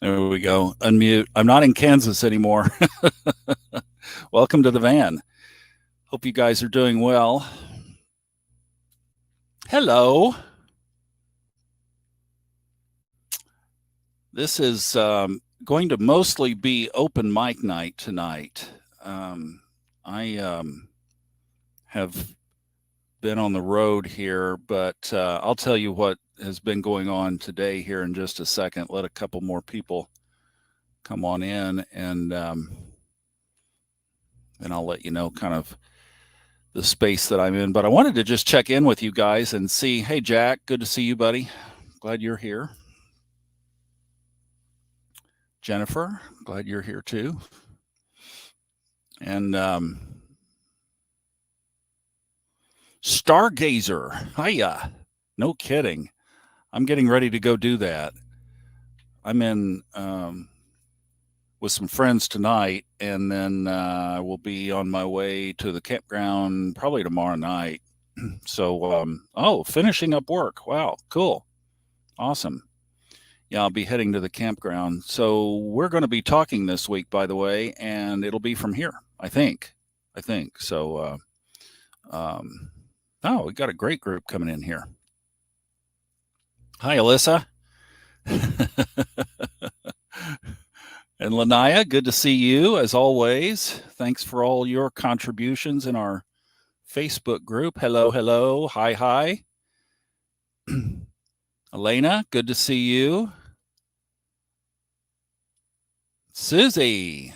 There we go. Unmute. I'm not in Kansas anymore. Welcome to the van. Hope you guys are doing well. Hello. This is going to mostly be open mic night tonight. I have been on the road here, but I'll tell you what has been going on today here in just a second. Let a couple more people come on in, and I'll let you know kind of the space that I'm in. But I wanted to just check in with you guys and see, hey, Jack, good to see you, buddy. Glad you're here. Jennifer, glad you're here too. And Stargazer, hiya. No kidding. I'm getting ready to go do that. I'm in with some friends tonight, and then I will be on my way to the campground probably tomorrow night. So, finishing up work. Wow, cool. Awesome. Yeah, I'll be heading to the campground. So we're going to be talking this week, by the way, and it'll be from here, I think. So. We got a great group coming in here. Hi, Alyssa. And Lanaya, good to see you as always. Thanks for all your contributions in our Facebook group. Hello. Hi. Elena, good to see you. Susie,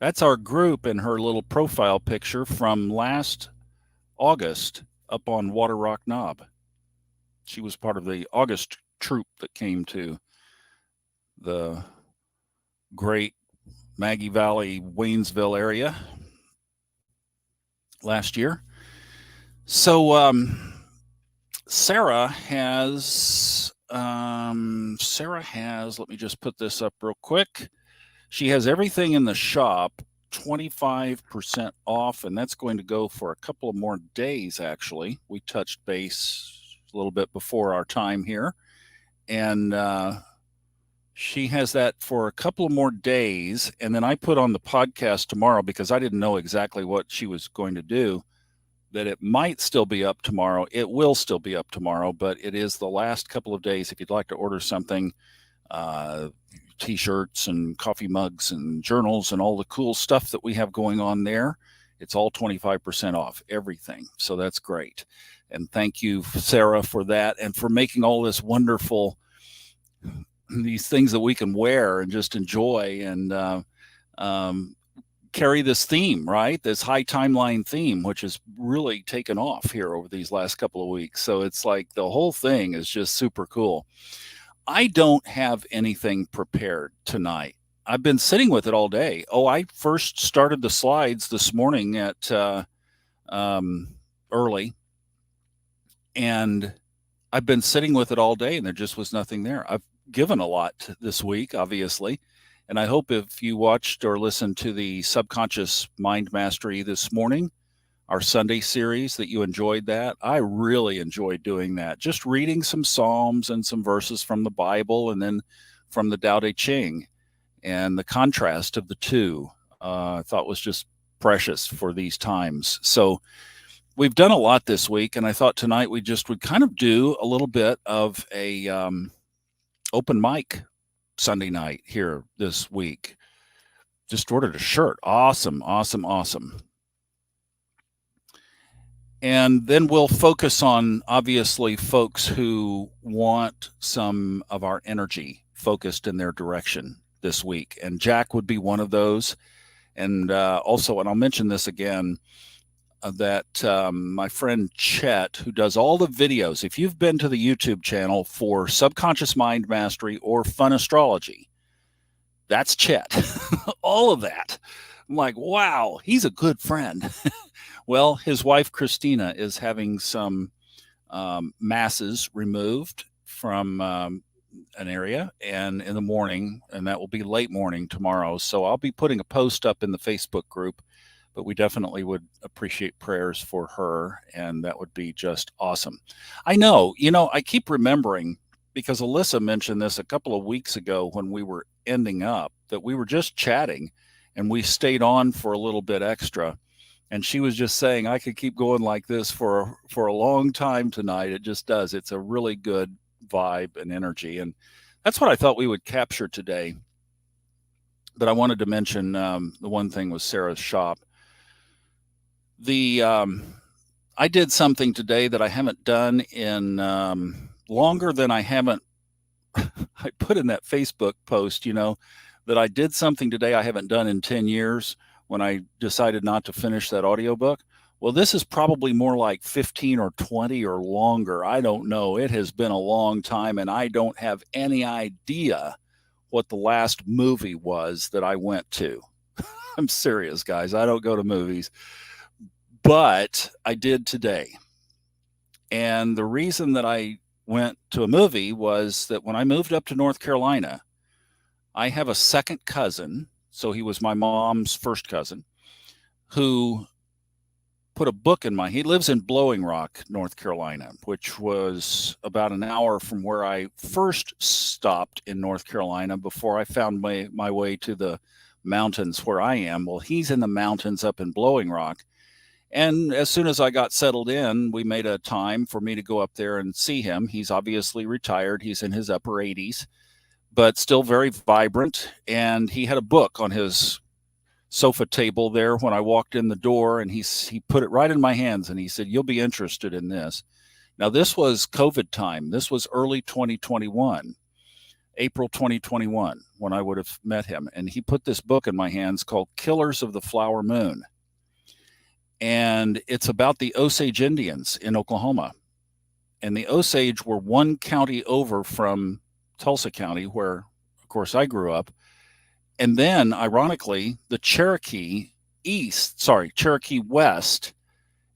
that's our group in her little profile picture from last August up on Water Rock Knob. She was part of the August troop that came to the great Maggie Valley, Waynesville area last year. So Sarah has, let me just put this up real quick. She has everything in the shop 25% off, and that's going to go for a couple of more days, actually. We touched base a little bit before our time here, and she has that for a couple of more days. And then I put on the podcast tomorrow, because I didn't know exactly what she was going to do, that it might still be up tomorrow. It will still be up tomorrow, but it is the last couple of days. If you'd like to order something, T-shirts and coffee mugs and journals and all the cool stuff that we have going on there, it's all 25% off everything. So that's great. And thank you, Sarah, for that, and for making all this wonderful, these things that we can wear and just enjoy and carry this theme, right? This high timeline theme, which has really taken off here over these last couple of weeks. So it's like the whole thing is just super cool. I don't have anything prepared tonight. I've been sitting with it all day. I first started the slides this morning at early, and I've been sitting with it all day, and there just was nothing there. I've given a lot this week, obviously, and I hope if you watched or listened to the Subconscious Mind Mastery this morning, our Sunday series, that you enjoyed that. I really enjoyed doing that. Just reading some Psalms and some verses from the Bible, and then from the Tao Te Ching, and the contrast of the two, I thought was just precious for these times. So we've done a lot this week, and I thought tonight we just would kind of do a little bit of a open mic Sunday night here this week. Just ordered a shirt. Awesome. And then we'll focus on, obviously, folks who want some of our energy focused in their direction this week. And Jack would be one of those. And also, and I'll mention this again, that my friend Chet, who does all the videos, if you've been to the YouTube channel for Subconscious Mind Mastery or Fun Astrology, that's Chet. All of that. I'm like, wow, he's a good friend. Well, his wife, Christina, is having some masses removed from an area, and in the morning, and that will be late morning tomorrow. So I'll be putting a post up in the Facebook group, but we definitely would appreciate prayers for her, and that would be just awesome. I know, I keep remembering, because Alyssa mentioned this a couple of weeks ago when we were ending up that we were just chatting and we stayed on for a little bit extra. And she was just saying, I could keep going like this for a long time tonight. It just does. It's a really good vibe and energy. And that's what I thought we would capture today. But I wanted to mention the one thing was Sarah's shop. I did something today that I haven't done in longer than I haven't. I put in that Facebook post, that I did something today I haven't done in 10 years when I decided not to finish that audiobook. Well, this is probably more like 15 or 20 or longer. I don't know. It has been a long time, and I don't have any idea what the last movie was that I went to. I'm serious, guys. I don't go to movies, but I did today. And the reason that I went to a movie was that when I moved up to North Carolina, I have a second cousin. So he was my mom's first cousin who put a book in he lives in Blowing Rock, North Carolina, which was about an hour from where I first stopped in North Carolina before I found my way to the mountains where I am. Well, he's in the mountains up in Blowing Rock. And as soon as I got settled in, we made a time for me to go up there and see him. He's obviously retired. He's in his upper 80s, but still very vibrant. And he had a book on his sofa table there when I walked in the door, and he put it right in my hands and he said, "You'll be interested in this." Now, this was COVID time. This was early 2021, April 2021, when I would have met him. And he put this book in my hands called Killers of the Flower Moon. And it's about the Osage Indians in Oklahoma. And the Osage were one county over from Tulsa County, where, of course, I grew up. And then, ironically, the Cherokee West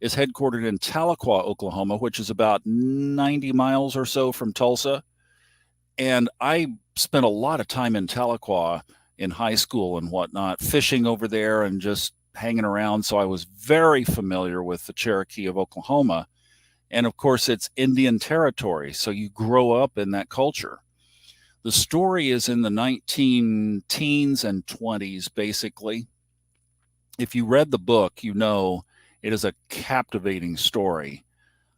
is headquartered in Tahlequah, Oklahoma, which is about 90 miles or so from Tulsa. And I spent a lot of time in Tahlequah in high school and whatnot, fishing over there and just hanging around. So I was very familiar with the Cherokee of Oklahoma. And of course, it's Indian territory. So you grow up in that culture. The story is in the 19 teens and 20s, basically. If you read the book, you know it is a captivating story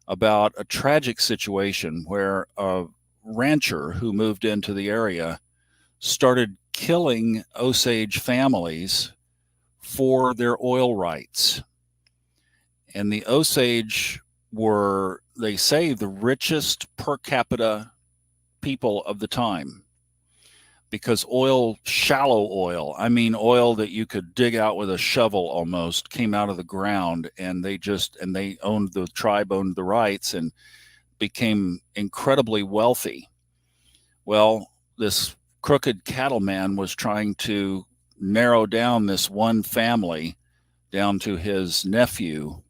about a tragic situation where a rancher who moved into the area started killing Osage families for their oil rights. And the Osage were, they say, the richest per capita people of the time, because shallow oil, I mean oil that you could dig out with a shovel almost, came out of the ground, and the tribe owned the rights and became incredibly wealthy. Well, this crooked cattleman was trying to narrow down this one family down to his nephew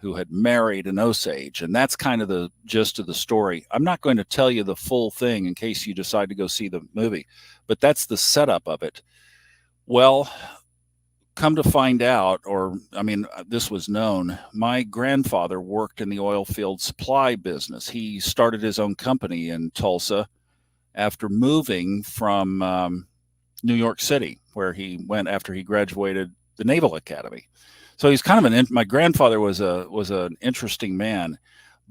who had married an Osage. And that's kind of the gist of the story. I'm not going to tell you the full thing in case you decide to go see the movie, but that's the setup of it. Well, come to find out, this was known, my grandfather worked in the oil field supply business. He started his own company in Tulsa after moving from New York City, where he went after he graduated the Naval Academy. So he's kind of my grandfather was an interesting man.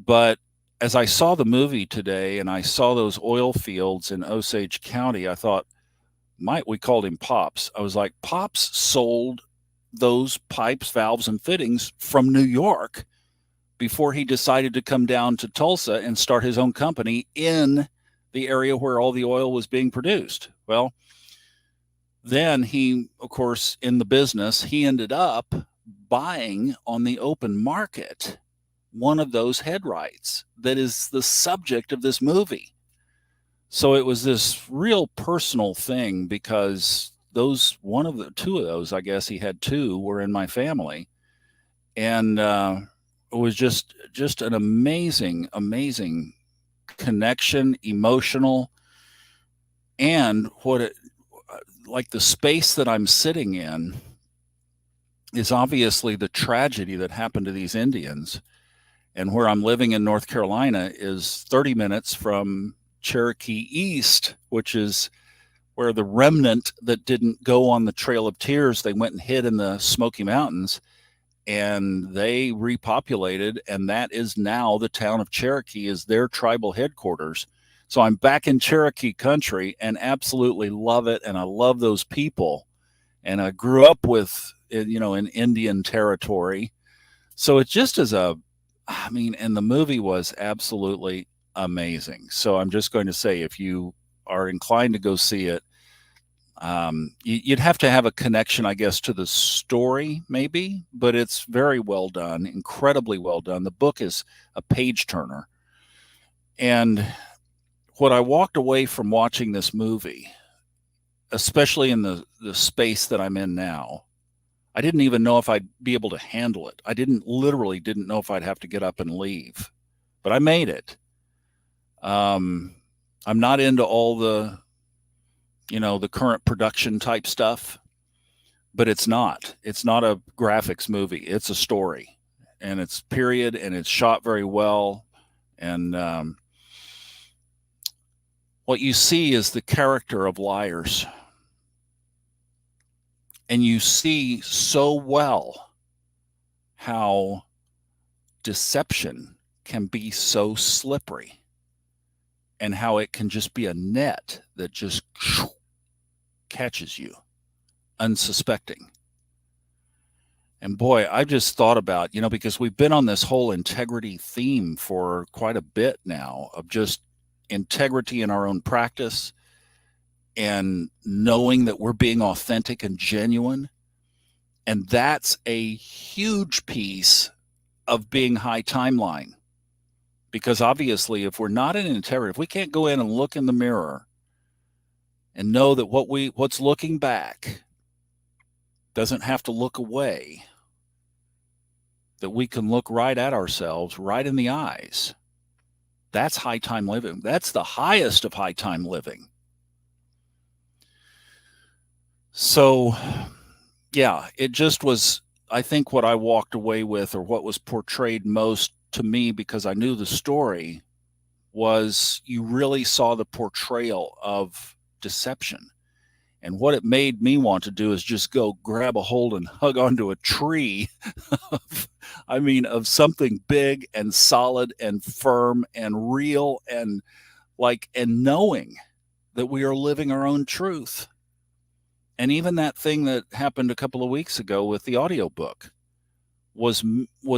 But as I saw the movie today and I saw those oil fields in Osage County, I thought, we called him Pops. I was like, Pops sold those pipes, valves, and fittings from New York before he decided to come down to Tulsa and start his own company in the area where all the oil was being produced. Well, then he, of course, in the business, he ended up buying on the open market one of those head rights that is the subject of this movie. So it was this real personal thing, because two of those, I guess he had two, were in my family. And it was just an amazing connection, emotional, and like the space that I'm sitting in is obviously the tragedy that happened to these Indians. And where I'm living in North Carolina is 30 minutes from Cherokee East, which is where the remnant that didn't go on the Trail of Tears, they went and hid in the Smoky Mountains, and they repopulated, and that is now the town of Cherokee is their tribal headquarters. So I'm back in Cherokee country and absolutely love it, and I love those people. And I grew up with, in Indian territory. So it just is and the movie was absolutely amazing. So I'm just going to say, if you are inclined to go see it, you'd have to have a connection, I guess, to the story, maybe, but it's very well done, incredibly well done. The book is a page turner. And what I walked away from watching this movie, especially in the space that I'm in now, I didn't even know if I'd be able to handle it. I literally didn't know if I'd have to get up and leave, but I made it. I'm not into all the current production type stuff, but it's not a graphics movie. It's a story, and it's period, and it's shot very well. And what you see is the character of liars, and you see so well how deception can be so slippery, and how it can just be a net that just catches you unsuspecting. And boy, I just thought about, because we've been on this whole integrity theme for quite a bit now, of just integrity in our own practice and knowing that we're being authentic and genuine. And that's a huge piece of being high timeline. Because obviously, if we're not in integrity, if we can't go in and look in the mirror and know that what's looking back doesn't have to look away, that we can look right at ourselves, right in the eyes, that's high time living. That's the highest of high time living. So, yeah, it just was, I think, what I walked away with, or what was portrayed most to me, because I knew the story, was you really saw the portrayal of deception. And what it made me want to do is just go grab a hold and hug onto a tree of something big and solid and firm and real, and knowing that we are living our own truth. And even that thing that happened a couple of weeks ago with the audiobook was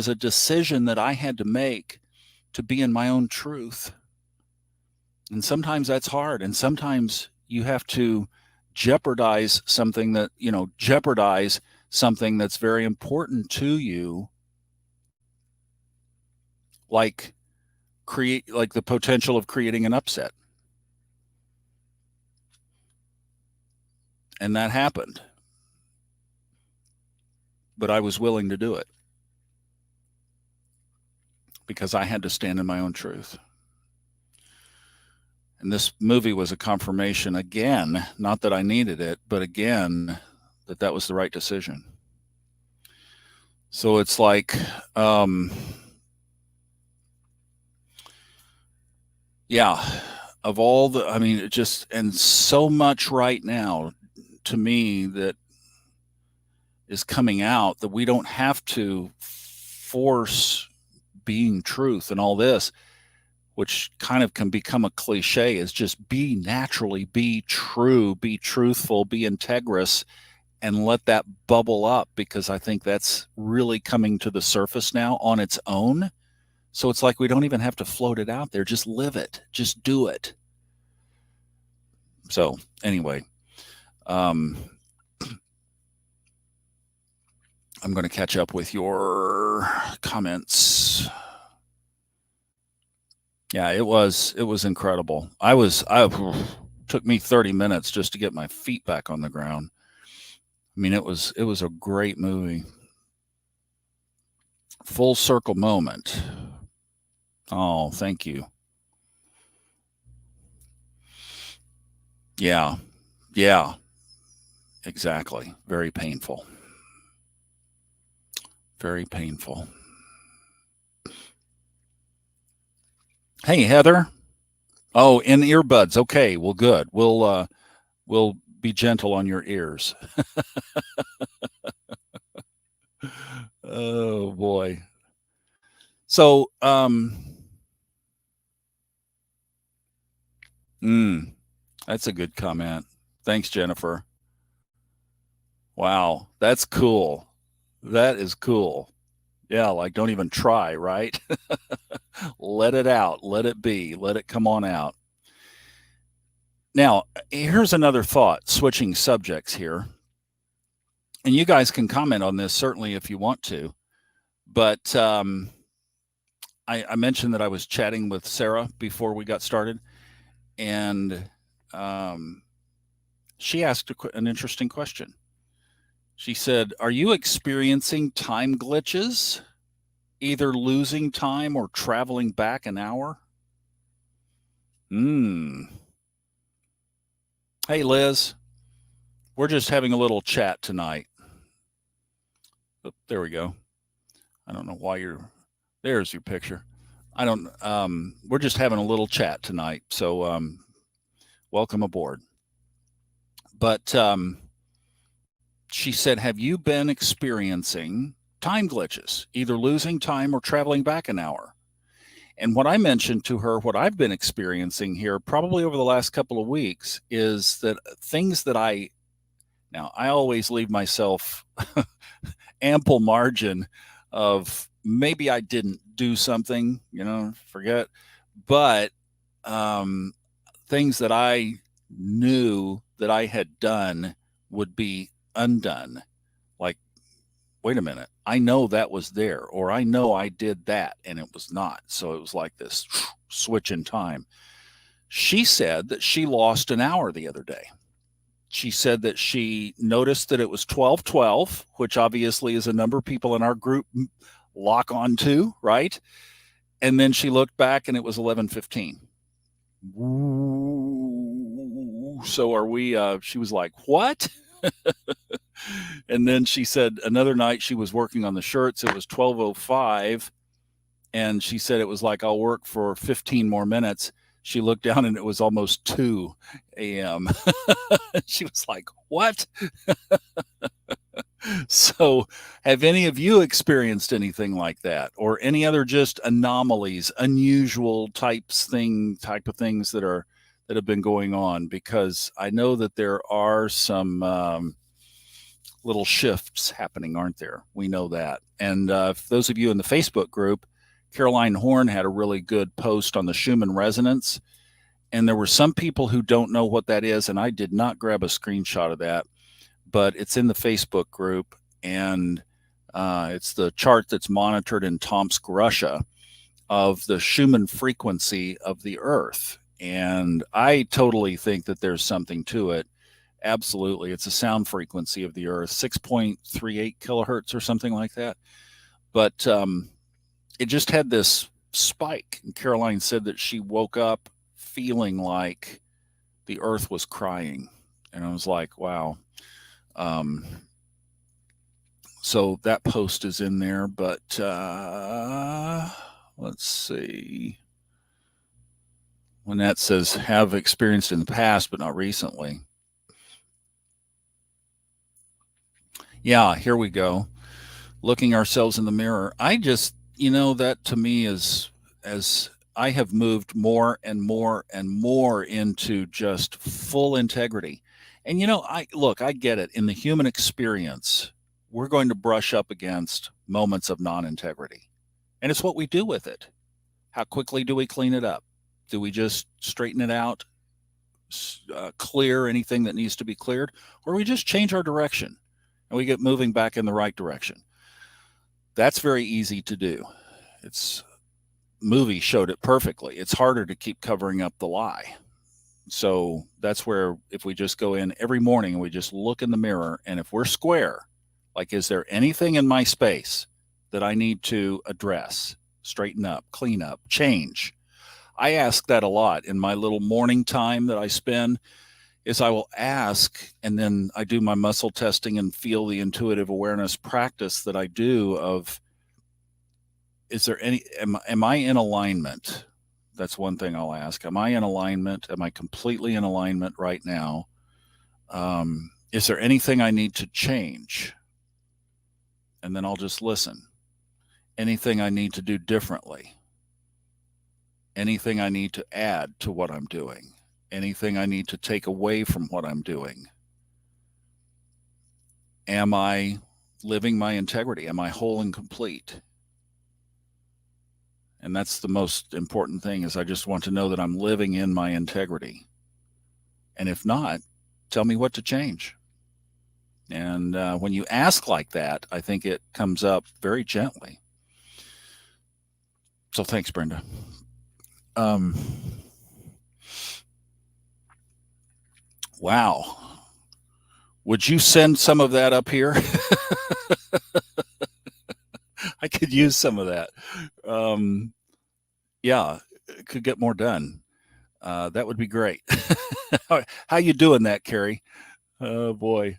a decision that I had to make to be in my own truth. And sometimes that's hard. And sometimes you have to jeopardize something that's very important to you, like the potential of creating an upset. And that happened. But I was willing to do it, because I had to stand in my own truth. And this movie was a confirmation again, not that I needed it, but again, that was the right decision. So it's like, of all the, and so much right now to me that is coming out, that we don't have to force being truth and all this, which kind of can become a cliche, is just be naturally, be true, be truthful, be integrous, and let that bubble up, because I think that's really coming to the surface now on its own. So it's like we don't even have to float it out there. Just live it. Just do it. So anyway, I'm going to catch up with your comments. Yeah, it was incredible. Took me 30 minutes just to get my feet back on the ground. It was a great movie. Full circle moment. Oh, thank you. Yeah, exactly. Very painful. Very painful. Hey, Heather. Oh, in earbuds. Okay, well, good. We'll We'll be gentle on your ears. Oh boy. So, that's a good comment. Thanks, Jennifer. Wow, that's cool. That is cool. Yeah, like don't even try, right? Let it out, let it be, let it come on out. Now, here's another thought, switching subjects here. And you guys can comment on this certainly if you want to. But I mentioned that I was chatting with Sarah before we got started, and um, she asked an interesting question. She said, "Are you experiencing time glitches, either losing time or traveling back an hour?" Hey, Liz, we're just having a little chat tonight. Oh, there we go. I don't know why there's your picture. I don't, we're just having a little chat tonight. So, welcome aboard. But she said, have you been experiencing time glitches, either losing time or traveling back an hour? And what I mentioned to her, what I've been experiencing here probably over the last couple of weeks is that things that now I always leave myself ample margin of maybe I didn't do something, forget, but things that I knew that I had done would be undone. Like, wait a minute, I know that was there, or I know I did that and it was not. So it was like this switch in time. She said that she lost an hour the other day. She said that she noticed that it was 12:12, which obviously is a number of people in our group lock on to, right? And then she looked back and it was 11:15. So are we, she was like, what? And then she said another night she was working on the shirts. It was 12:05. And she said it was like, I'll work for 15 more minutes. She looked down and it was almost 2 a.m. She was like, what? So have any of you experienced anything like that, or any other just anomalies, unusual type of things that have been going on? Because I know that there are some little shifts happening, aren't there? We know that. And for those of you in the Facebook group, Caroline Horn had a really good post on the Schumann resonance. And there were some people who don't know what that is, and I did not grab a screenshot of that, but it's in the Facebook group, and it's the chart that's monitored in Tomsk, Russia, of the Schumann frequency of the Earth. And I totally think that there's something to it. Absolutely. It's a sound frequency of the Earth, 6.38 kilohertz or something like that. But it just had this spike. And Caroline said that she woke up feeling like the Earth was crying. And I was like, wow. So that post is in there, but let's see. When that says have experienced in the past, but not recently. Yeah, here we go. Looking ourselves in the mirror. I just, that to me is, as I have moved more and more and more into just full integrity. And I get it. In the human experience, we're going to brush up against moments of non-integrity. And it's what we do with it. How quickly do we clean it up? Do we just straighten it out, clear anything that needs to be cleared, or we just change our direction and we get moving back in the right direction? That's very easy to do. Movie showed it perfectly. It's harder to keep covering up the lie. So that's where, if we just go in every morning and we just look in the mirror, and if we're square, like, is there anything in my space that I need to address, straighten up, clean up, change? I ask that a lot in my little morning time that I spend. Is I will ask, and then I do my muscle testing and feel the intuitive awareness practice that I do of, is there am I in alignment? That's one thing I'll ask. Am I in alignment? Am I completely in alignment right now Is there anything I need to change? And then I'll just listen. Anything I need to do differently? Anything I need to add to what I'm doing? Anything I need to take away from what I'm doing? Am I living my integrity? Am I whole and complete? And that's the most important thing, is I just want to know that I'm living in my integrity. And if not, tell me what to change. And when you ask like that, I think it comes up very gently. So thanks, Brenda. Wow. Would you send some of that up here? I could use some of that. Yeah, it could get more done. That would be great. How you doing that, Carrie? Oh boy.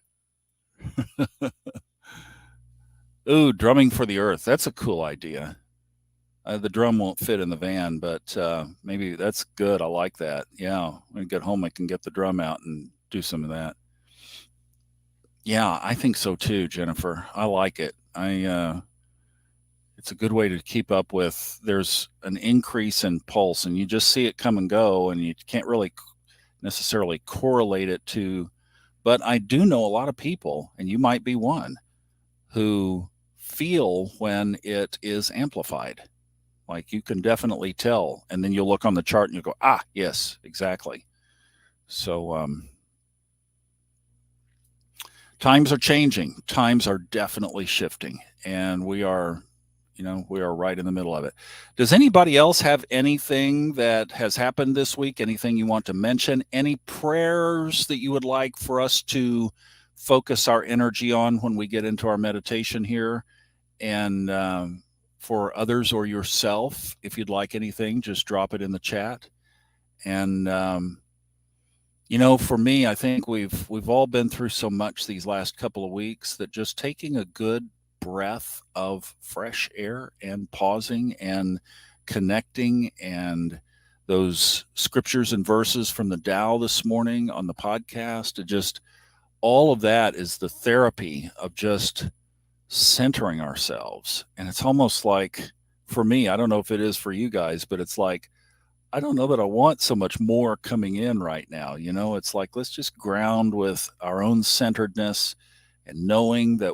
Ooh, drumming for the earth. That's a cool idea. The drum won't fit in the van, but maybe that's good. I like that. Yeah, when I get home, I can get the drum out and do some of that. Yeah, I think so too, Jennifer. I like it. It's a good way to keep up with. There's an increase in pulse, and you just see it come and go, and you can't really necessarily correlate it to. But I do know a lot of people, and you might be one, who feel when it is amplified. Like you can definitely tell, and then you'll look on the chart and you go, ah, yes, exactly. So times are changing. Times are definitely shifting, and we are right in the middle of it. Does anybody else have anything that has happened this week? Anything you want to mention? Any prayers that you would like for us to focus our energy on when we get into our meditation here? And for others or yourself, if you'd like anything, just drop it in the chat. And for me, I think we've all been through so much these last couple of weeks that just taking a good breath of fresh air and pausing and connecting, and those scriptures and verses from the Tao this morning on the podcast, just all of that is the therapy of just centering ourselves. And it's almost like, for me, I don't know if it is for you guys, but it's like, I don't know that I want so much more coming in right now. It's like, let's just ground with our own centeredness and knowing that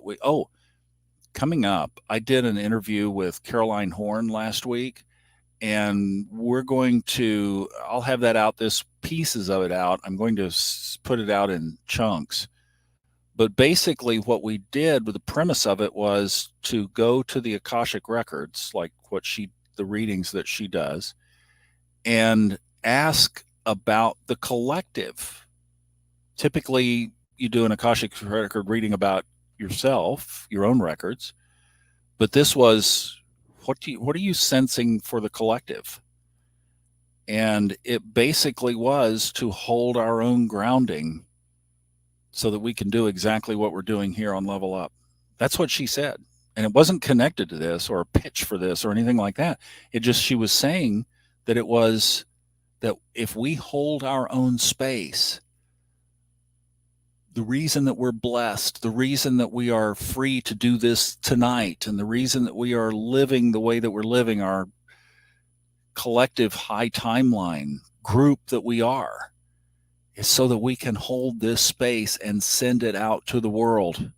coming up, I did an interview with Caroline Horn last week, and I'll have that out, this pieces of it out. I'm going to put it out in chunks. But basically what we did with the premise of it was to go to the Akashic records, like the readings that she does, and ask about the collective. Typically, you do an Akashic record reading about yourself, your own records, but this was, what are you sensing for the collective? And it basically was to hold our own grounding so that we can do exactly what we're doing here on Level Up. That's what she said. And it wasn't connected to this or a pitch for this or anything like that. She was saying that it was that if we hold our own space, the reason that we're blessed, the reason that we are free to do this tonight, and the reason that we are living the way that we're living, our collective high timeline group that we are, is so that we can hold this space and send it out to the world.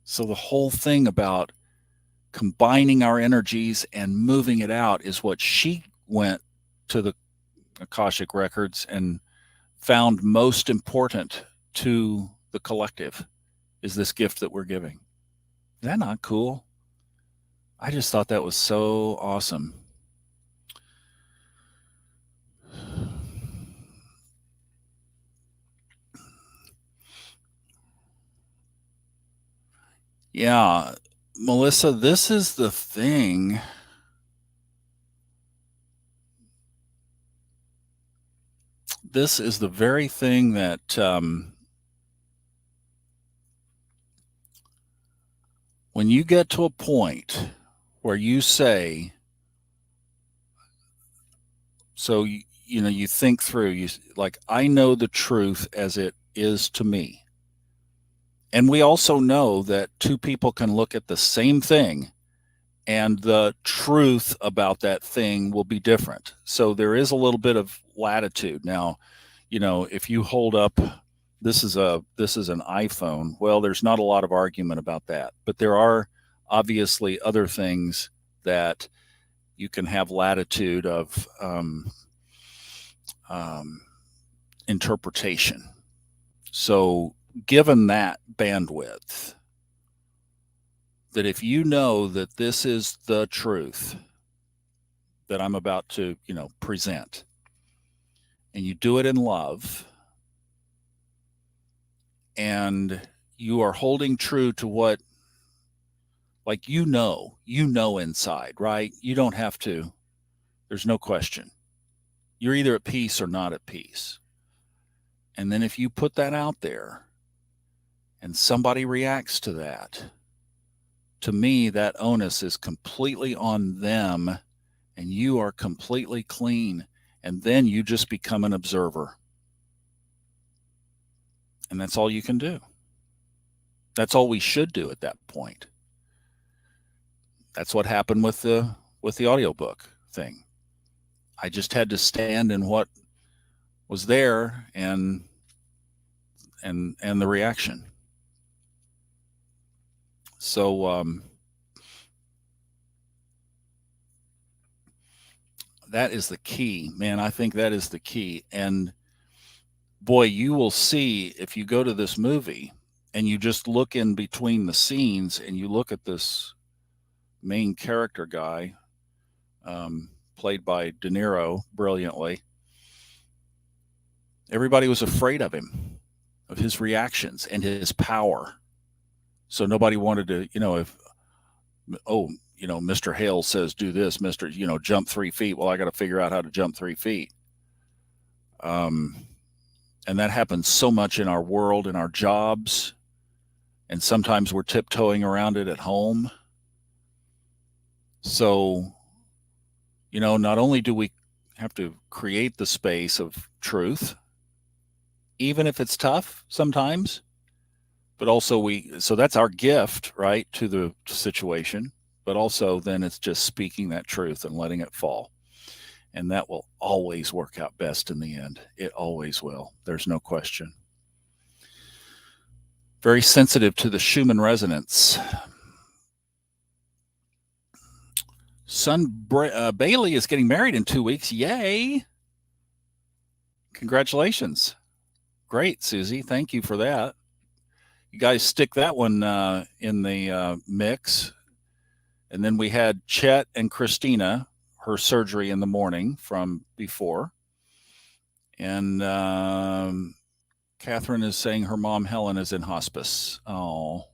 So the whole thing about combining our energies and moving it out is what she went to the Akashic records and found most important to the collective, is this gift that we're giving. Is that not cool? I just thought that was so awesome. Yeah, Melissa, this is the thing. This is the very thing that when you get to a point where you say, so you think through, like, I know the truth as it is to me. And we also know that two people can look at the same thing and the truth about that thing will be different. So there is a little bit of latitude. Now, if you hold up, this is an iPhone, well, there's not a lot of argument about that, but there are obviously other things that you can have latitude of interpretation. So given that bandwidth, that if you know that this is the truth that I'm about to, present, and you do it in love, and you are holding true to what, like, inside, right? You don't have to, there's no question. You're either at peace or not at peace. And then if you put that out there and somebody reacts to that, to me, that onus is completely on them, and you are completely clean. And then you just become an observer. And that's all you can do. That's all we should do at that point. That's what happened with the audiobook thing. I just had to stand in what was there and the reaction. So that is the key, man. I think that is the key. And boy, you will see if you go to this movie and you just look in between the scenes and you look at this main character guy, played by De Niro brilliantly. Everybody was afraid of him, of his reactions and his power. So nobody wanted to, Mr. Hale says, do this, Mr., jump 3 feet. Well, I got to figure out how to jump 3 feet. And that happens so much in our world, in our jobs. And sometimes we're tiptoeing around it at home. So, not only do we have to create the space of truth, even if it's tough sometimes, but also so that's our gift, right, to the situation. But also then it's just speaking that truth and letting it fall. And that will always work out best in the end. It always will. There's no question. Very sensitive to the Schumann resonance. Son Bailey is getting married in 2 weeks. Yay. Congratulations. Great, Susie. Thank you for that. You guys stick that one in the mix. And then we had Chet and Christina, her surgery in the morning from before. And Catherine is saying her mom, Helen, is in hospice. Oh,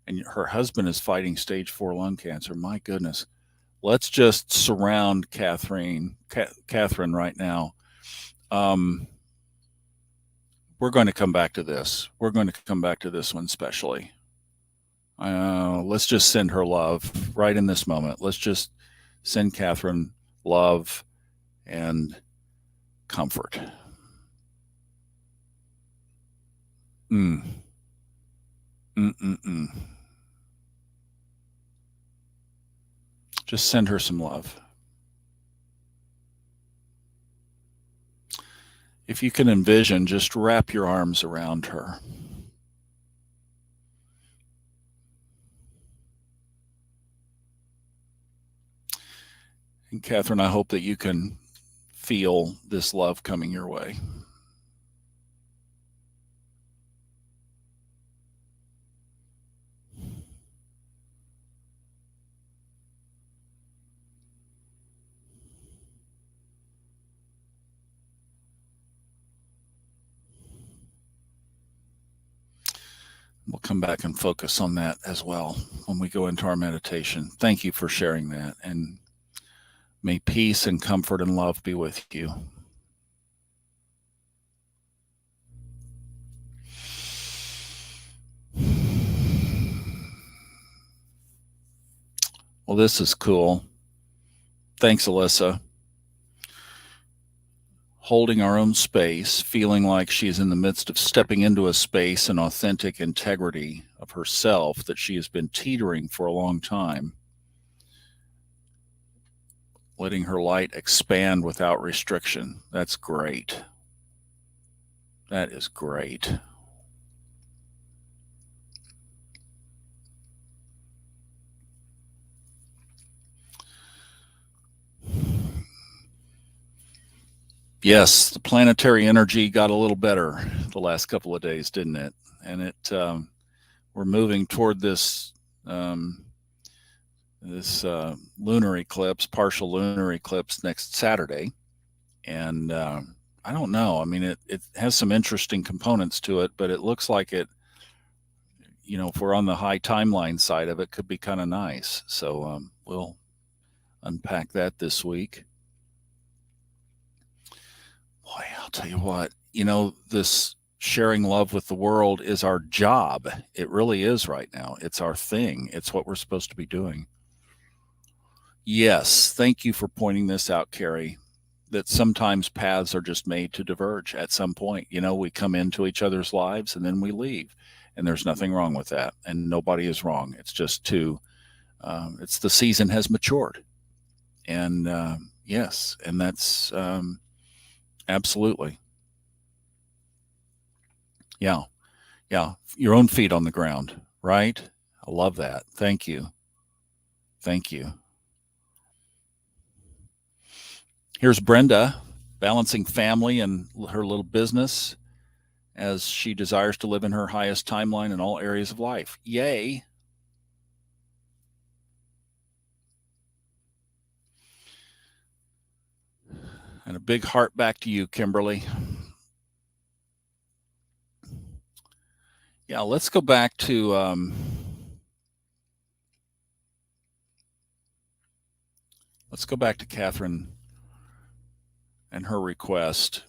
and her husband is fighting stage 4 lung cancer. My goodness. Let's just surround Catherine right now. We're going to come back to this. We're going to come back to this one especially. Let's just send her love right in this moment. Let's just send Catherine love and comfort. Just send her some love. If you can envision, just wrap your arms around her. And Catherine, I hope that you can feel this love coming your way. We'll come back and focus on that as well when we go into our meditation. Thank you for sharing that. And may peace and comfort and love be with you. Well, this is cool. Thanks, Alyssa. holding our own space, feeling like she's in the midst of stepping into a space and authentic integrity of herself that she has been teetering for a long time, letting her light expand without restriction. That's great. That is great. Yes, the planetary energy got a little better the last couple of days, didn't it? And we're moving toward this lunar eclipse, partial lunar eclipse next Saturday, and I don't know. I mean, it has some interesting components to it, but it looks like it. If we're on the high timeline side of it, could be kind of nice. So we'll unpack that this week. Boy, I'll tell you what, this sharing love with the world is our job. It really is right now. It's our thing. It's what we're supposed to be doing. Yes, thank you for pointing this out, Carrie, that sometimes paths are just made to diverge at some point. We come into each other's lives and then we leave, and there's nothing wrong with that, and nobody is wrong. It's just it's the season has matured. And yes, and that's absolutely. Yeah. Yeah. Your own feet on the ground, right? I love that. Thank you. Thank you. Here's Brenda balancing family and her little business as she desires to live in her highest timeline in all areas of life. Yay. And a big heart back to you, Kimberly. Yeah, let's go back to Catherine and her request.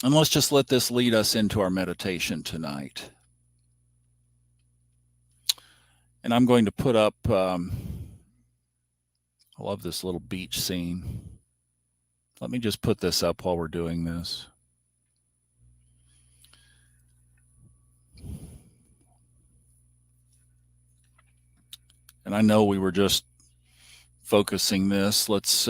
And let's just let this lead us into our meditation tonight. And I'm going to put up, I love this little beach scene. Let me just put this up while we're doing this. And I know we were just focusing this. Let's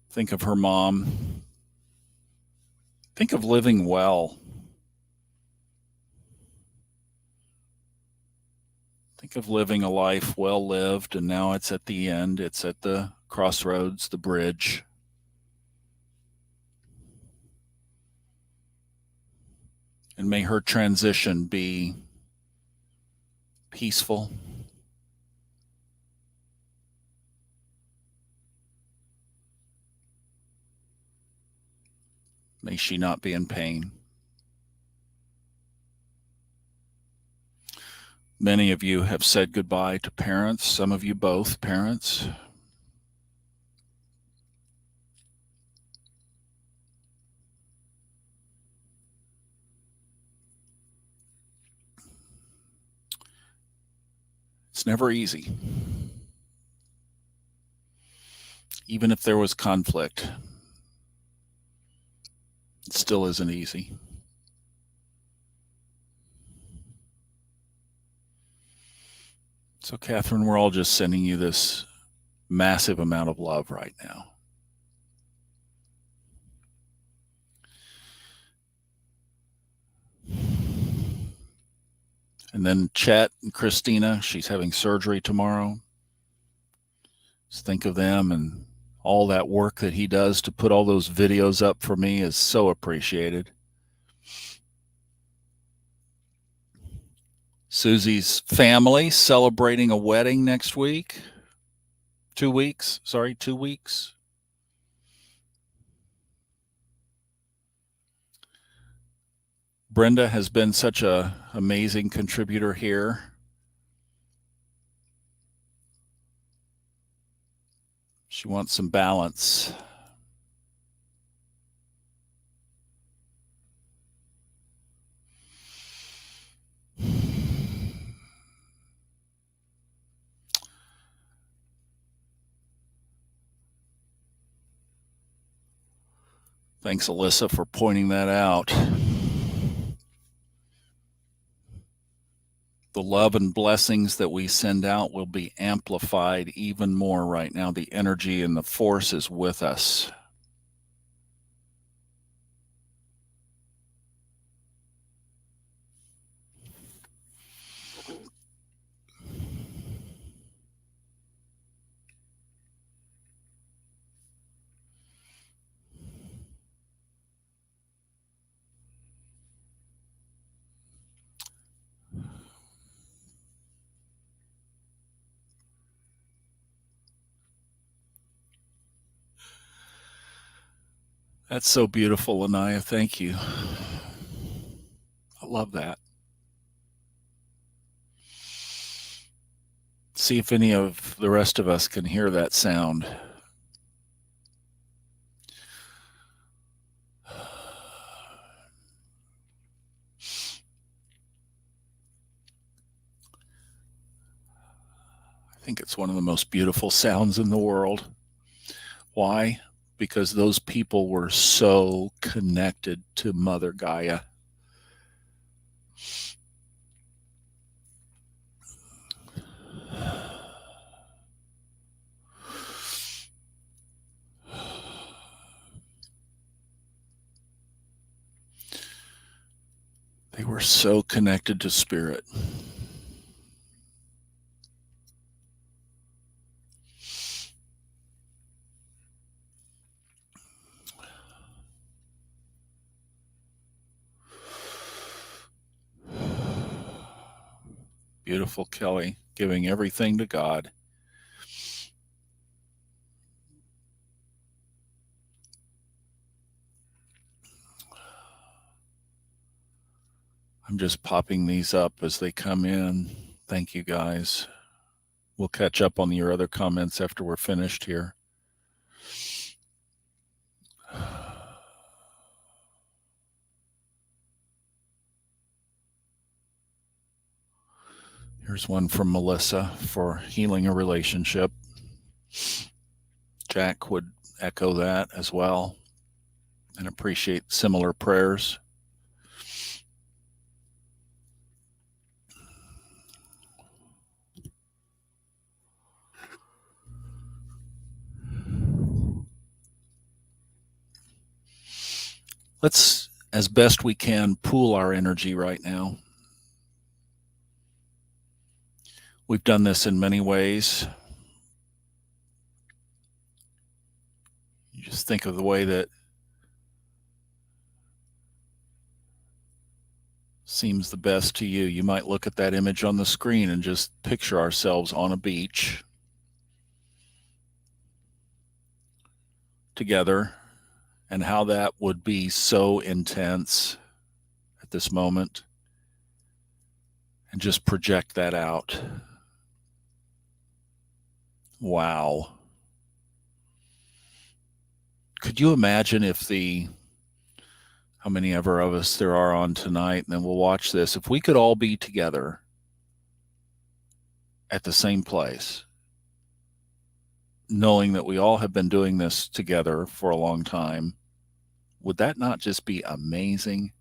think of her mom. Think of living well. Think of living a life well lived, and now it's at the end. It's at the crossroads, the bridge. And may her transition be peaceful. May she not be in pain. Many of you have said goodbye to parents, some of you both parents. It's never easy. Even if there was conflict, it still isn't easy. So, Catherine, we're all just sending you this massive amount of love right now. And then Chet and Christina, she's having surgery tomorrow. Just think of them, and all that work that he does to put all those videos up for me is so appreciated. Susie's family celebrating a wedding next week. 2 weeks. Sorry, 2 weeks. Brenda has been such an amazing contributor here. She wants some balance. Thanks, Alyssa, for pointing that out. The love and blessings that we send out will be amplified even more right now. The energy and the force is with us. That's so beautiful, Anaya. Thank you. I love that. See if any of the rest of us can hear that sound. I think it's one of the most beautiful sounds in the world. Why? Because those people were so connected to Mother Gaia. They were so connected to spirit. Beautiful, Kelly, giving everything to God. I'm just popping these up as they come in. Thank you, guys. We'll catch up on your other comments after we're finished here. Here's one from Melissa for healing a relationship. Jack would echo that as well and appreciate similar prayers. Let's, as best we can, pool our energy right now. We've done this in many ways. You just think of the way that seems the best to you. You might look at that image on the screen and just picture ourselves on a beach together and how that would be so intense at this moment, and just project that out. Wow. Could you imagine if how many ever of us there are on tonight, and then we'll watch this, if we could all be together at the same place, knowing that we all have been doing this together for a long time, would that not just be amazing?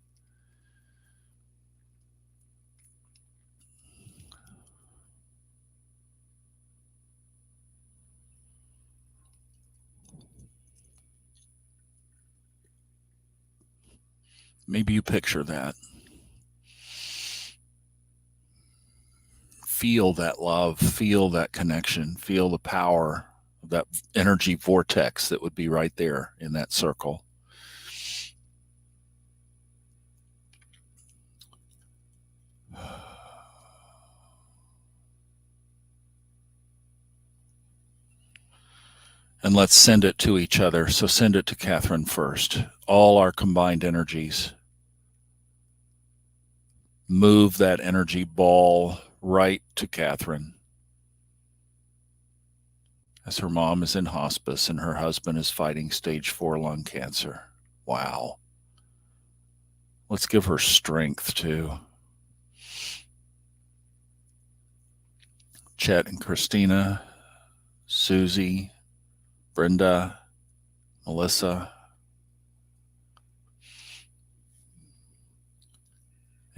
Maybe you picture that. Feel that love, feel that connection, feel the power of that energy vortex that would be right there in that circle. And let's send it to each other. So send it to Catherine first. All our combined energies. Move that energy ball right to Catherine, as her mom is in hospice and her husband is fighting stage 4 lung cancer. Wow. Let's give her strength too. Chet and Christina, Susie, Brenda, Melissa,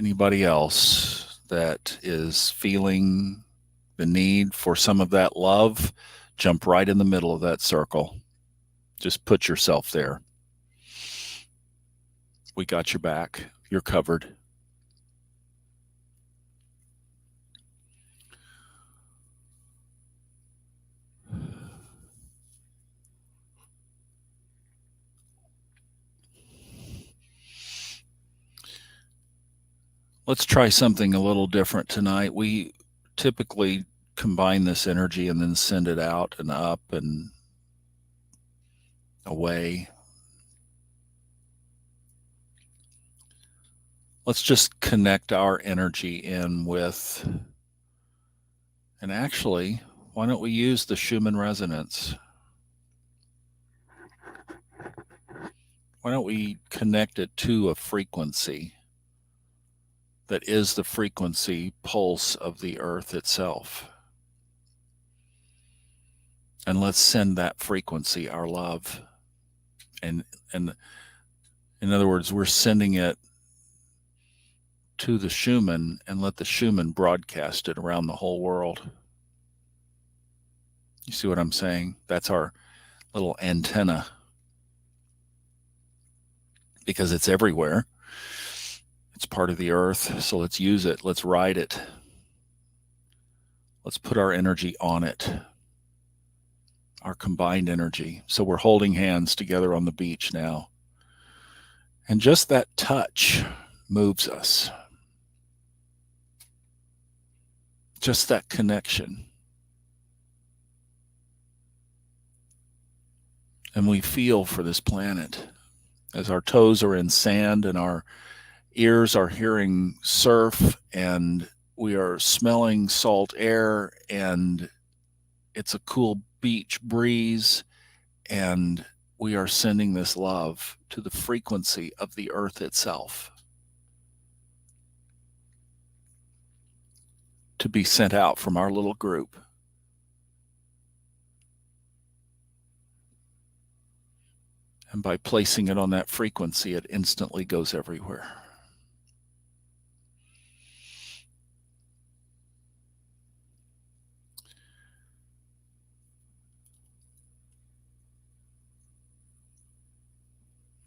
Anybody else that is feeling the need for some of that love, jump right in the middle of that circle. Just put yourself there. We got your back. You're covered. Let's try something a little different tonight. We typically combine this energy and then send it out and up and away. Let's just connect our energy in with, and actually, why don't we use the Schumann resonance? Why don't we connect it to a frequency that is the frequency pulse of the earth itself? And let's send that frequency our love. And in other words, we're sending it to the Schumann and let the Schumann broadcast it around the whole world. You see what I'm saying? That's our little antenna, because it's everywhere. It's part of the earth. So let's use it. Let's ride it. Let's put our energy on it, our combined energy. So we're holding hands together on the beach now. And just that touch moves us. Just that connection. And we feel for this planet as our toes are in sand and our ears are hearing surf and we are smelling salt air and it's a cool beach breeze, and we are sending this love to the frequency of the earth itself to be sent out from our little group. And by placing it on that frequency, it instantly goes everywhere.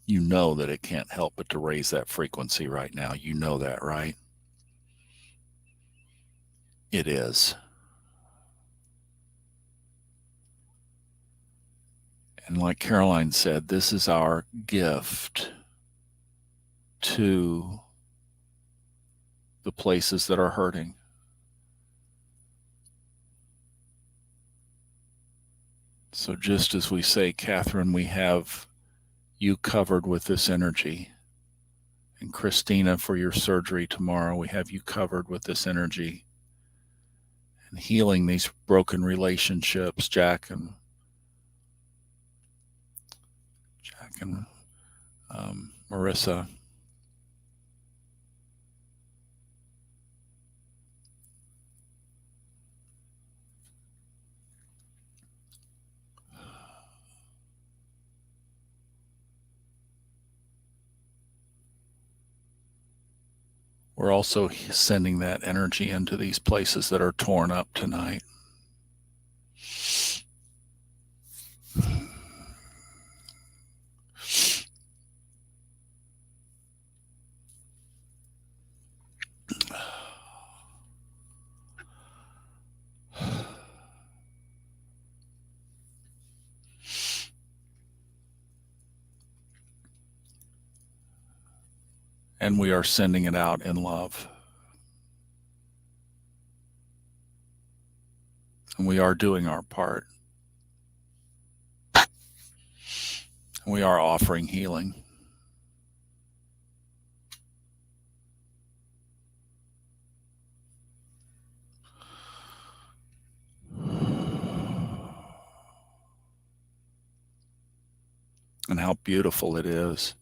You know that it can't help but to raise that frequency right now. You know that, right? It is. And like Caroline said, this is our gift to the places that are hurting. So just as we say, Catherine, we have you covered with this energy. And Christina, for your surgery tomorrow, we have you covered with this energy. And healing these broken relationships, Jack and Marissa. We're also sending that energy into these places that are torn up tonight. And we are sending it out in love. And we are doing our part. And we are offering healing. And how beautiful it is.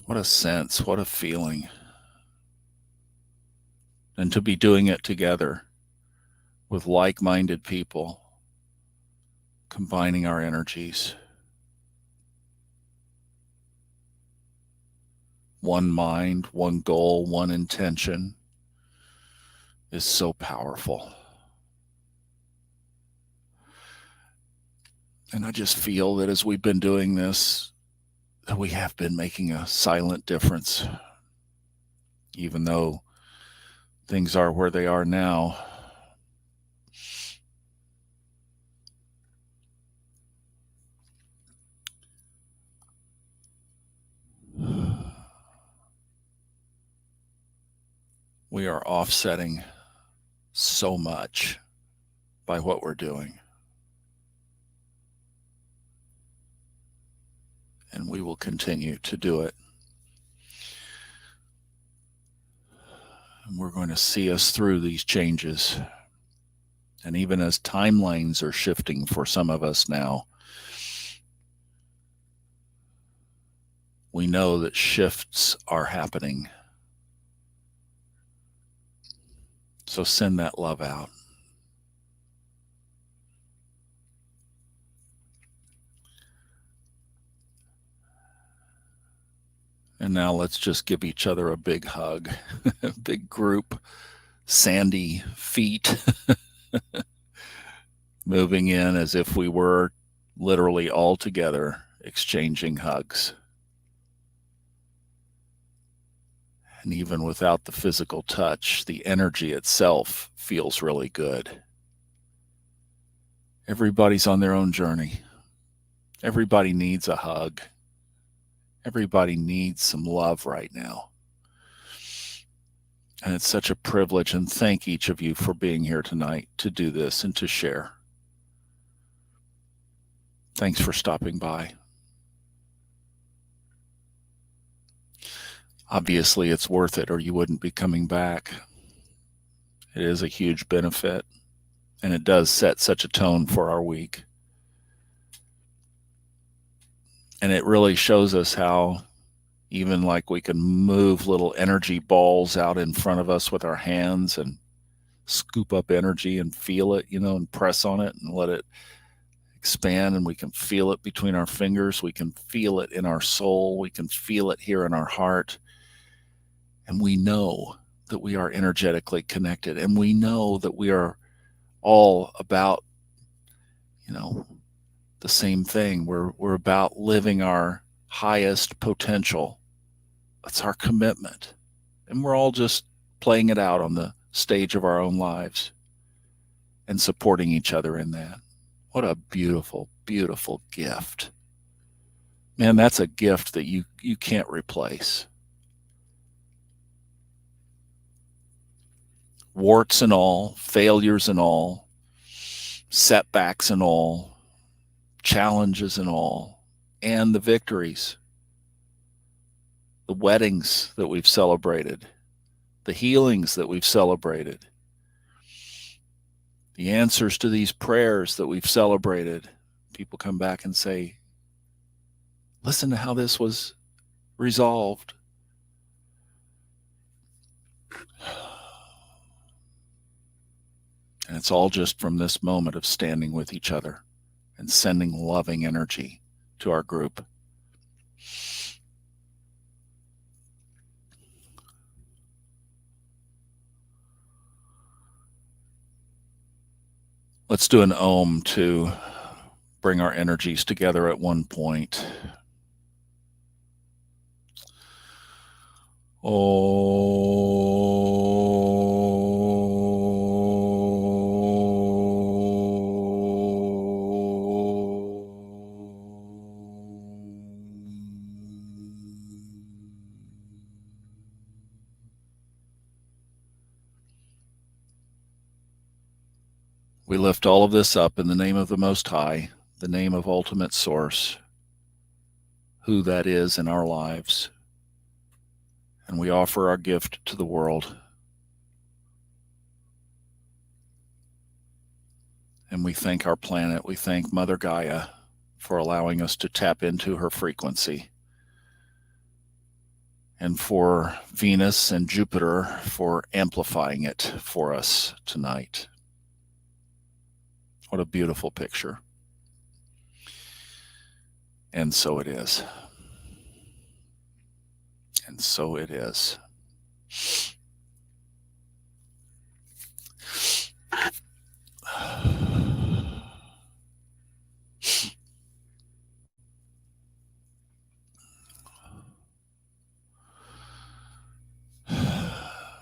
What a sense, what a feeling. And to be doing it together with like-minded people, combining our energies. one mind, one goal, one intention is so powerful. And I just feel that as we've been doing this, that we have been making a silent difference, even though things are where they are now. We are offsetting so much by what we're doing. And we will continue to do it. And we're going to see us through these changes. And even as timelines are shifting for some of us now, we know that shifts are happening. So send that love out. And now let's just give each other a big hug, big group, sandy feet, moving in as if we were literally all together exchanging hugs. And even without the physical touch, the energy itself feels really good. Everybody's on their own journey. Everybody needs a hug. Everybody needs some love right now. And it's such a privilege, and thank each of you for being here tonight to do this and to share. Thanks for stopping by. Obviously, it's worth it, or you wouldn't be coming back. It is a huge benefit, and it does set such a tone for our week. And it really shows us how even like we can move little energy balls out in front of us with our hands and scoop up energy and feel it, and press on it and let it expand, and we can feel it between our fingers. We can feel it in our soul. We can feel it here in our heart. And we know that we are energetically connected, and we know that we are all about, the same thing. We're about living our highest potential. That's our commitment. And we're all just playing it out on the stage of our own lives and supporting each other in that. What a beautiful, beautiful gift. Man, that's a gift that you can't replace. Warts and all, failures and all, setbacks and all, challenges and all, and the victories, the weddings that we've celebrated, the healings that we've celebrated, the answers to these prayers that we've celebrated. People come back and say, listen to how this was resolved. And it's all just from this moment of standing with each other and sending loving energy to our group. Let's do an Om to bring our energies together at one point. We lift all of this up in the name of the Most High, the name of Ultimate Source, who that is in our lives. And we offer our gift to the world. And we thank our planet. We thank Mother Gaia for allowing us to tap into her frequency. And for Venus and Jupiter for amplifying it for us tonight. What a beautiful picture. And so it is. And so it is.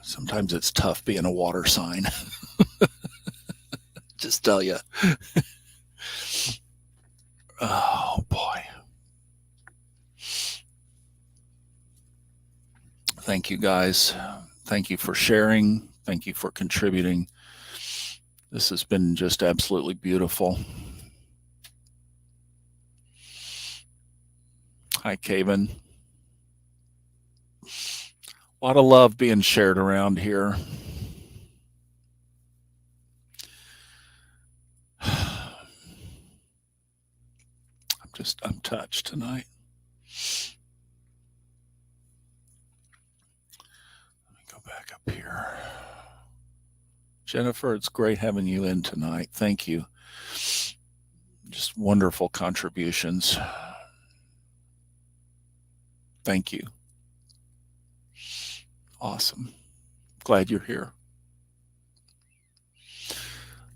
Sometimes it's tough being a water sign. Just tell you. Oh, boy. Thank you, guys. Thank you for sharing. Thank you for contributing. This has been just absolutely beautiful. Hi, Kaven. A lot of love being shared around here. I'm touched tonight. Let me go back up here. Jennifer, it's great having you in tonight. Thank you. Just wonderful contributions. Thank you. Awesome. Glad you're here.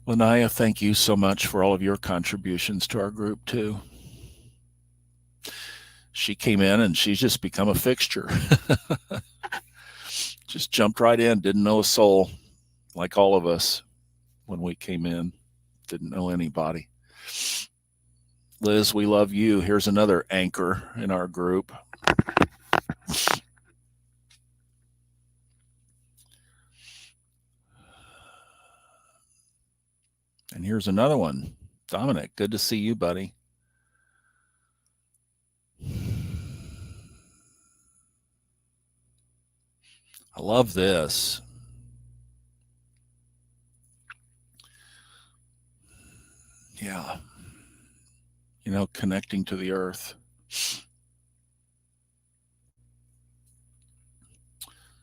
Lanaya, thank you so much for all of your contributions to our group, too. She came in and she's just become a fixture. Just jumped right in, didn't know a soul, like all of us when we came in. Didn't know anybody. Liz, we love you. Here's another anchor in our group. And here's another one. Dominic, good to see you, buddy. I love this. Yeah. You know, connecting to the earth.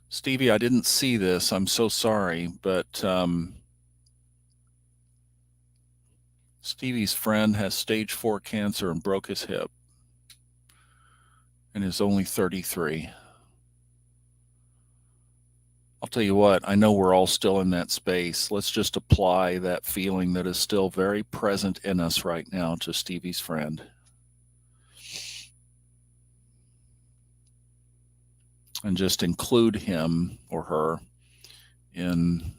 Stevie, I didn't see this. I'm so sorry, but Stevie's friend has stage 4 cancer and broke his hip and is only 33. I'll tell you what, I know we're all still in that space. Let's just apply that feeling that is still very present in us right now to Stevie's friend. And just include him or her in,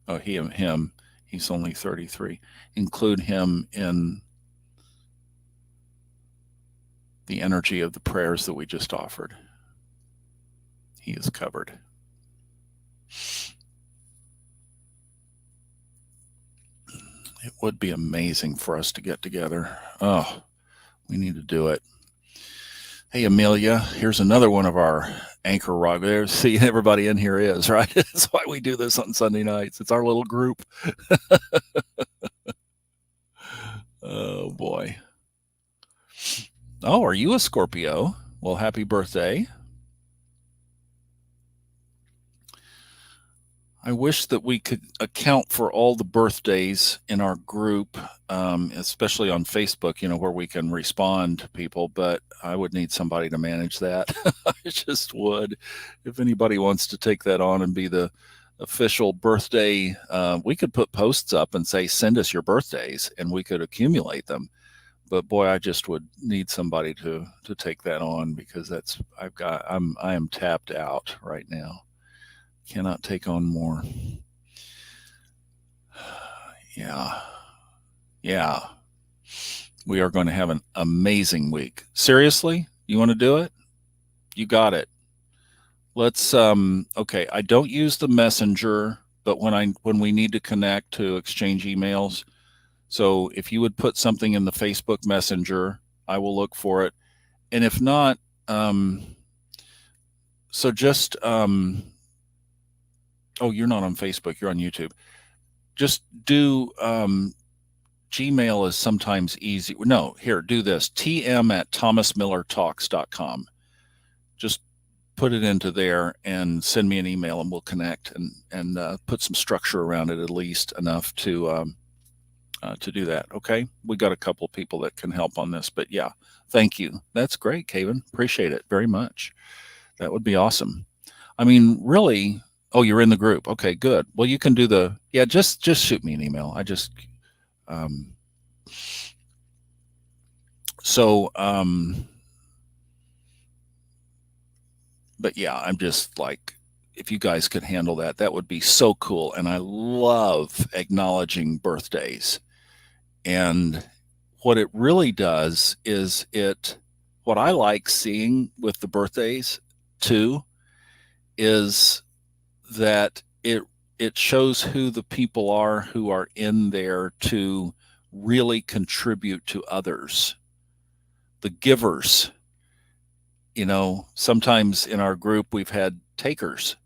him, he's only 33. Include him in the energy of the prayers that we just offered. He is covered. It would be amazing for us to get together. Oh, we need to do it. Hey, Amelia, here's another one of our anchor rock. There, see, everybody in here is, right? That's why we do this on Sunday nights. It's our little group. Oh, boy. Oh, are you a Scorpio? Well, happy birthday. I wish that we could account for all the birthdays in our group, especially on Facebook, you know, where we can respond to people, but I would need somebody to manage that. I just would. If anybody wants to take that on and be the official birthday, we could put posts up and say, send us your birthdays, and we could accumulate them. But boy, I just would need somebody to take that on, because I am tapped out right now. Cannot take on more. Yeah. We are going to have an amazing week. Seriously? You want to do it? You got it. Let's okay, I don't use the messenger, but when we need to connect to exchange emails, so if you would put something in the Facebook Messenger, I will look for it. And if not, so just oh, you're not on Facebook, you're on YouTube. Just do Gmail is sometimes easy. No, here, do this. tm@thomasmillertalks.com. Just put it into there and send me an email, and we'll connect and put some structure around it, at least enough to do that. Okay, we got a couple people that can help on this, but yeah, thank you. That's great, Kaven. Appreciate it very much. That would be awesome. I mean, really. Oh, you're in the group. Okay, good. Well, you can do the yeah. Just shoot me an email. Um, so but yeah, I'm just like, if you guys could handle that, that would be so cool. And I love acknowledging birthdays. And what it really does is what I like seeing with the birthdays too is that it shows who the people are who are in there to really contribute to others, the givers. Sometimes in our group we've had takers,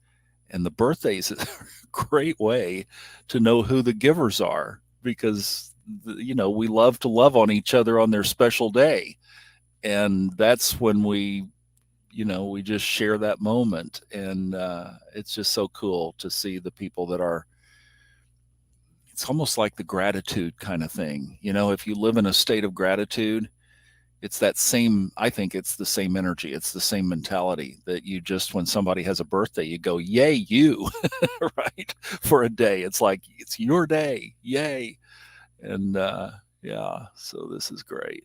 and the birthdays is a great way to know who the givers are, because we love to love on each other on their special day, and that's when we just share that moment. And it's just so cool to see the people that are. It's almost like the gratitude kind of thing. If you live in a state of gratitude, it's that same, I think it's the same energy. It's the same mentality that you just, when somebody has a birthday, you go, yay, you, right? For a day. It's like, it's your day. Yay. And yeah, so this is great.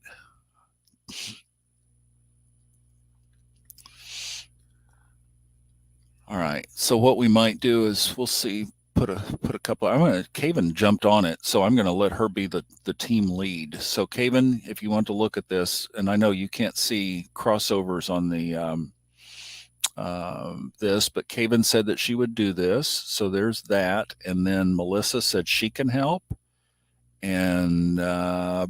All right. So what we might do is we'll see, put a couple. Kaven jumped on it, so I'm gonna let her be the team lead. So Kaven, if you want to look at this, and I know you can't see crossovers on the this, but Kaven said that she would do this. So there's that. And then Melissa said she can help. And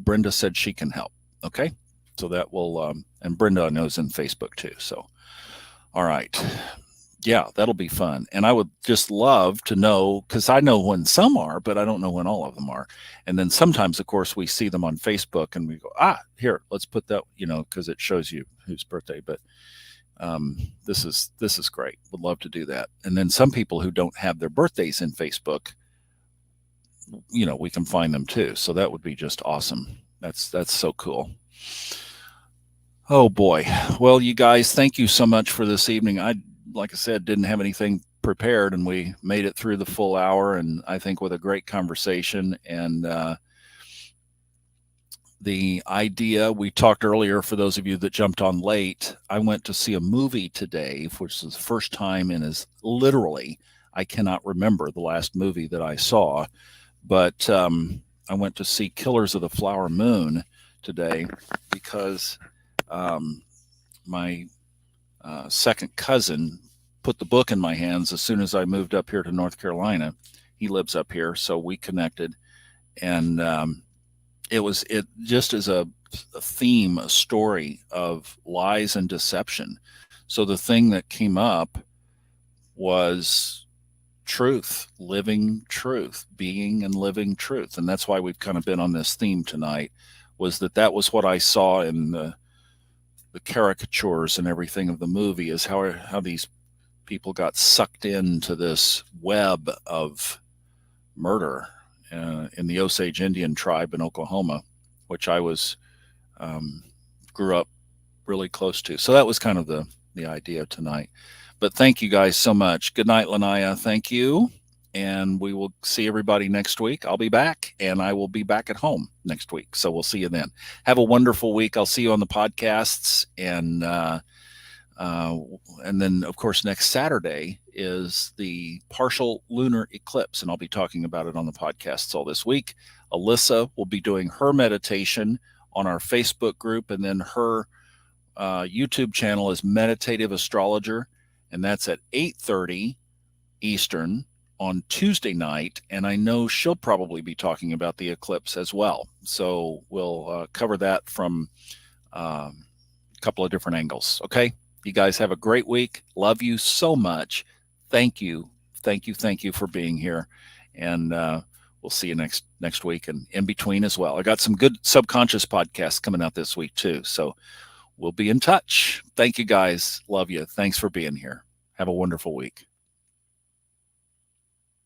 Brenda said she can help. Okay. So that will, and Brenda knows in Facebook too. So, all right. Yeah, that'll be fun. And I would just love to know, because I know when some are, but I don't know when all of them are. And then sometimes, of course, we see them on Facebook and we go, here, let's put that, because it shows you whose birthday. But this is great. Would love to do that. And then some people who don't have their birthdays in Facebook, we can find them too. So that would be just awesome. That's so cool. Oh boy. Well, you guys, thank you so much for this evening. Like I said, didn't have anything prepared, and we made it through the full hour, and I think with a great conversation. And the idea we talked earlier, for those of you that jumped on late, I went to see a movie today, which is the first time in literally, I cannot remember the last movie that I saw, but I went to see Killers of the Flower Moon today because my second cousin put the book in my hands as soon as I moved up here to North Carolina. He lives up here, so we connected, and it just is a theme, a story of lies and deception. So the thing that came up was truth, living truth, being and living truth. And that's why we've kind of been on this theme tonight, was that was what I saw in the caricatures and everything of the movie, is how these people got sucked into this web of murder in the Osage Indian tribe in Oklahoma, which I grew up really close to. So that was kind of the idea tonight. But thank you guys so much. Good night, Lanaya. Thank you. And we will see everybody next week. I'll be back, and I will be back at home next week. So we'll see you then. Have a wonderful week. I'll see you on the podcasts. And then, of course, next Saturday is the partial lunar eclipse, and I'll be talking about it on the podcasts all this week. Alyssa will be doing her meditation on our Facebook group, and then her YouTube channel is Meditative Astrologer, and that's at 8:30 Eastern on Tuesday night. And I know she'll probably be talking about the eclipse as well. So we'll cover that from a couple of different angles. Okay. You guys have a great week. Love you so much. Thank you. Thank you. Thank you for being here. And we'll see you next week and in between as well. I got some good subconscious podcasts coming out this week too. So we'll be in touch. Thank you guys. Love you. Thanks for being here. Have a wonderful week.